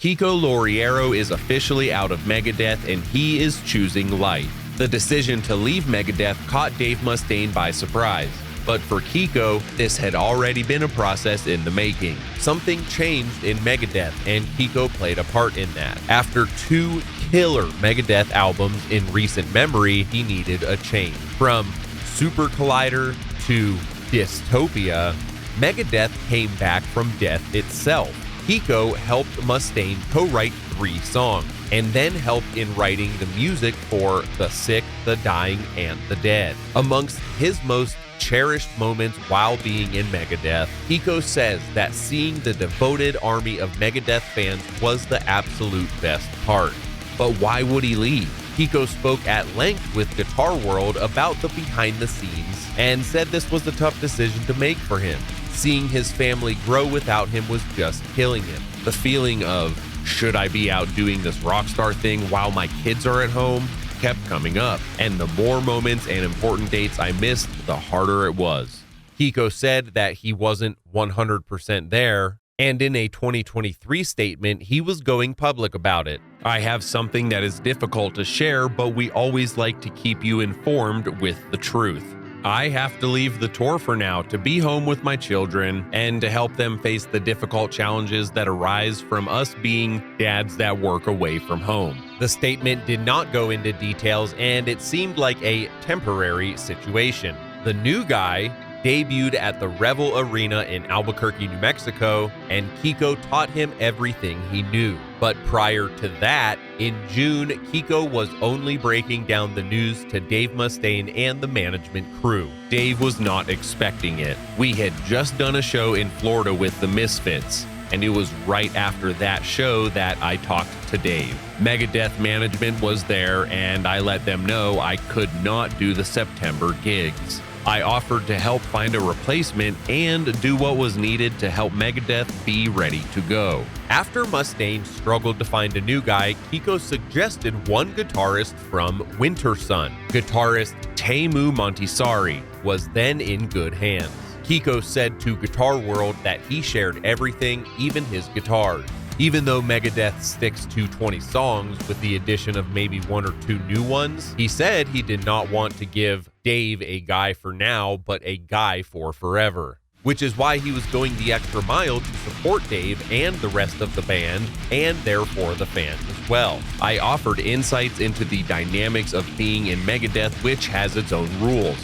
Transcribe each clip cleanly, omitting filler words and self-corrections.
Kiko Loureiro is officially out of Megadeth and he is choosing life. The decision to leave Megadeth caught Dave Mustaine by surprise. But for Kiko, this had already been a process in the making. Something changed in Megadeth, and Kiko played a part in that. After 2 killer Megadeth albums in recent memory, he needed a change. From Super Collider to Dystopia, Megadeth came back from death itself. Kiko helped Mustaine co-write 3 songs, and then helped in writing the music for The Sick, The Dying, and The Dead. Amongst his most cherished moments while being in Megadeth, Kiko says that seeing the devoted army of Megadeth fans was the absolute best part. But why would he leave? Kiko spoke at length with Guitar World about the behind the scenes and said this was a tough decision to make for him. Seeing his family grow without him was just killing him. The feeling of, should I be out doing this rock star thing while my kids are at home, kept coming up, and the more moments and important dates I missed, the harder it was. Kiko said that he wasn't 100% there, and in a 2023 statement, he was going public about it. I have something that is difficult to share, but we always like to keep you informed with the truth. I have to leave the tour for now to be home with my children and to help them face the difficult challenges that arise from us being dads that work away from home. The statement did not go into details, and it seemed like a temporary situation. The new guy debuted at the Revel Arena in Albuquerque, New Mexico, and Kiko taught him everything he knew. But prior to that, in June, Kiko was only breaking down the news to Dave Mustaine and the management crew. Dave was not expecting it. We had just done a show in Florida with the Misfits, and it was right after that show that I talked to Dave. Megadeth management was there, and I let them know I could not do the September gigs. I offered to help find a replacement and do what was needed to help Megadeth be ready to go. After Mustaine struggled to find a new guy, Kiko suggested one guitarist from Wintersun. Guitarist Teemu Montisari was then in good hands. Kiko said to Guitar World that he shared everything, even his guitars. Even though Megadeth sticks to 20 songs with the addition of maybe 1 or 2 new ones, he said he did not want to give Dave a guy for now, but a guy for forever. Which is why he was going the extra mile to support Dave and the rest of the band, and therefore the fans as well. I offered insights into the dynamics of being in Megadeth, which has its own rules.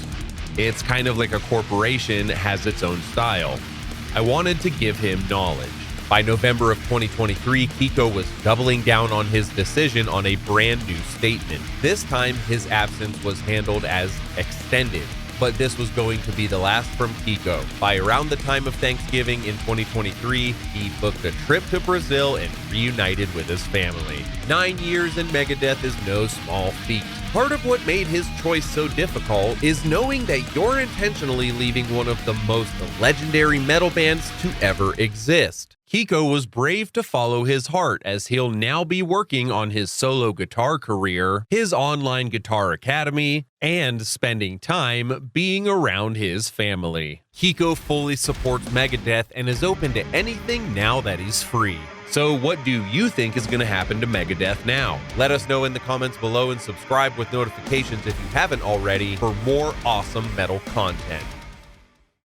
It's kind of like a corporation has its own style. I wanted to give him knowledge. By November of 2023, Kiko was doubling down on his decision on a brand new statement. This time, his absence was handled as extended, but this was going to be the last from Kiko. By around the time of Thanksgiving in 2023, he booked a trip to Brazil and reunited with his family. 9 years in Megadeth is no small feat. Part of what made his choice so difficult is knowing that you're intentionally leaving one of the most legendary metal bands to ever exist. Kiko was brave to follow his heart, as he'll now be working on his solo guitar career, his online guitar academy, and spending time being around his family. Kiko fully supports Megadeth and is open to anything now that he's free. So what do you think is going to happen to Megadeth now? Let us know in the comments below and subscribe with notifications if you haven't already for more awesome metal content.